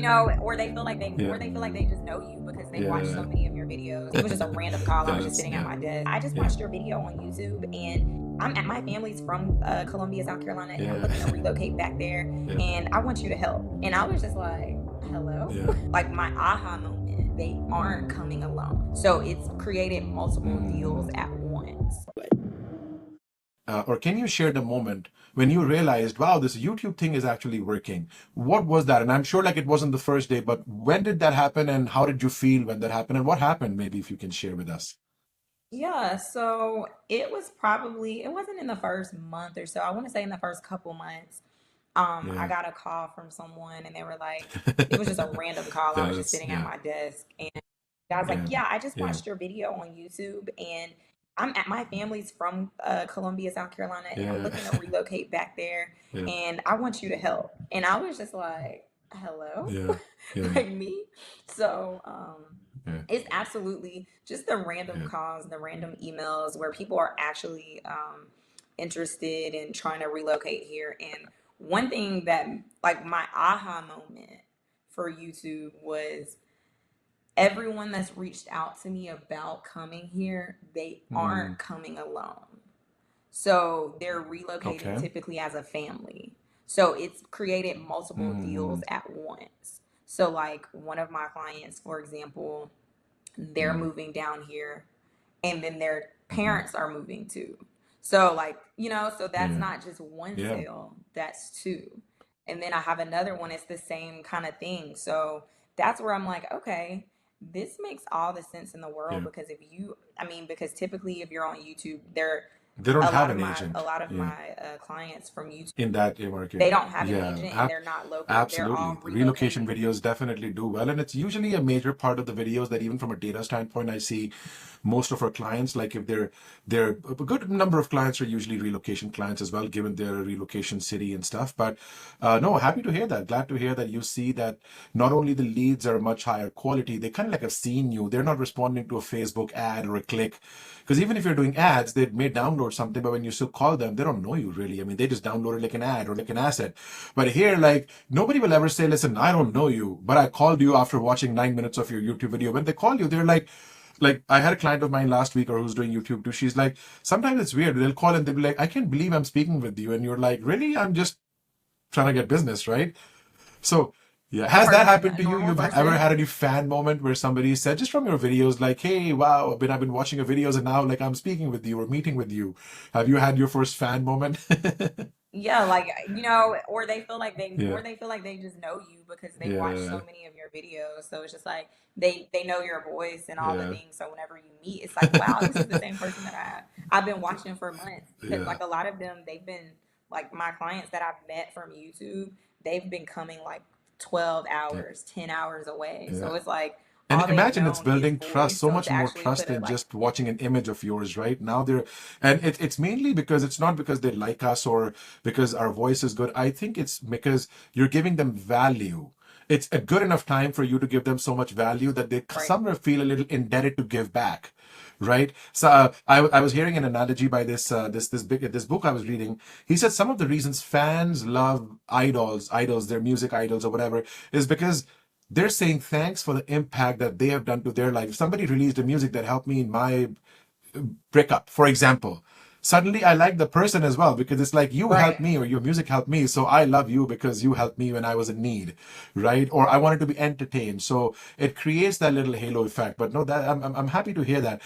or they feel like Yeah. they just know you because they watch so Yeah. many of your videos. It was just a random call. I was just That's, sitting at yeah. my desk. I just Yeah. watched your video on YouTube, and my family's from Columbia, South Carolina, and I'm Yeah. looking to relocate back there, Yeah. and I want you to help. And I was just like, hello? Yeah. Like my aha moment, they aren't coming alone. So it's created multiple deals Mm. at once. Or can you share the moment when you realized, wow, this YouTube thing is actually working? What was that? And I'm sure like it wasn't the first day, but when did that happen and how did you feel when that happened? And what happened? Maybe if you can share with us. Yeah, so it wasn't in the first month or so. I want to say in the first couple months. I Yeah. got a call from someone and they were like, it was just a random call. I was just That's, sitting at yeah. my desk and I was like, Yeah. yeah, I just Yeah. watched your video on YouTube and my family's from Columbia, South Carolina, and I'm Yeah. looking to relocate back there Yeah. and I want you to help. And I was just like, hello, Yeah. Yeah. like me. So, Yeah. it's absolutely just the random Yeah. calls, the random emails where people are actually interested in trying to relocate here. And one thing that, like, my aha moment for YouTube was everyone that's reached out to me about coming here, they Mm. aren't coming alone. So they're relocating Okay. typically as a family. So it's created multiple deals Mm. at once. So, like, one of my clients, for example, they're Mm. moving down here and then their Mm-hmm. parents are moving too. So, like, so that's Yeah. not just one Yeah. sale, that's two. And then I have another one, it's the same kind of thing. So that's where I'm like, okay, this makes all the sense in the world Yeah. because because typically if you're on YouTube, there They don't have an a agent. lot of Yeah. my clients from YouTube, In that they market. don't have an Yeah. agent and they're not local. They're all Absolutely. Relocation relocating. videos definitely do well. And it's usually a major part of the videos that even from a data standpoint, I see most of our clients, like if they're a good number of clients are usually relocation clients as well, given their relocation city and stuff. But no, happy to hear that. Glad to hear that you see that not only the leads are much higher quality, they kind of like have seen you. They're not responding to a Facebook ad or a click. Because even if you're doing ads, they may download something, but when you still call them, they don't know you really. I mean, they just downloaded like an ad or like an asset. But here, like, nobody will ever say, listen, I don't know you, but I called you after watching 9 minutes of your YouTube video. When they call you, they're like I had a client of mine last week or who's doing YouTube too. She's like, sometimes it's weird. They'll call and they'll be like, I can't believe I'm speaking with you. And you're like, really? I'm just trying to get business, right? So yeah, has that happened A to you? normal You've ever person. had any fan moment where somebody said just from your videos, like, "Hey, wow, I've been watching your videos, and now like I'm speaking with you or meeting with you." Have you had your first fan moment? Yeah, like, Yeah, or they feel like they just know you because they watch yeah, so many of your videos. So it's just like they know your voice and all the yeah, things. So whenever you meet, it's like, wow, this is the same person that I've been watching for months. Because yeah, like a lot of them, they've been like my clients that I've met from YouTube, they've been coming like 12 yeah, hours, 10 hours away. yeah. So it's like And all they've imagine it's known is building trust, voice. so So to much more actually trust put a than like just watching an image of yours, right? Now and it's mainly because it's not because they like us or because our voice is good. I think it's because you're giving them value. It's a good enough time for you to give them so much value that they right, somewhere feel a little indebted to give back. Right. So I was hearing an analogy by this book I was reading. He said some of the reasons fans love idols, their music idols or whatever, is because they're saying thanks for the impact that they have done to their life. If somebody released a music that helped me in my breakup, for example, suddenly I like the person as well because it's like you helped right. me or your music helped me. So I love you because you helped me when I was in need, right? Or I wanted to be entertained. So it creates that little halo effect. But no, that I'm happy to hear that.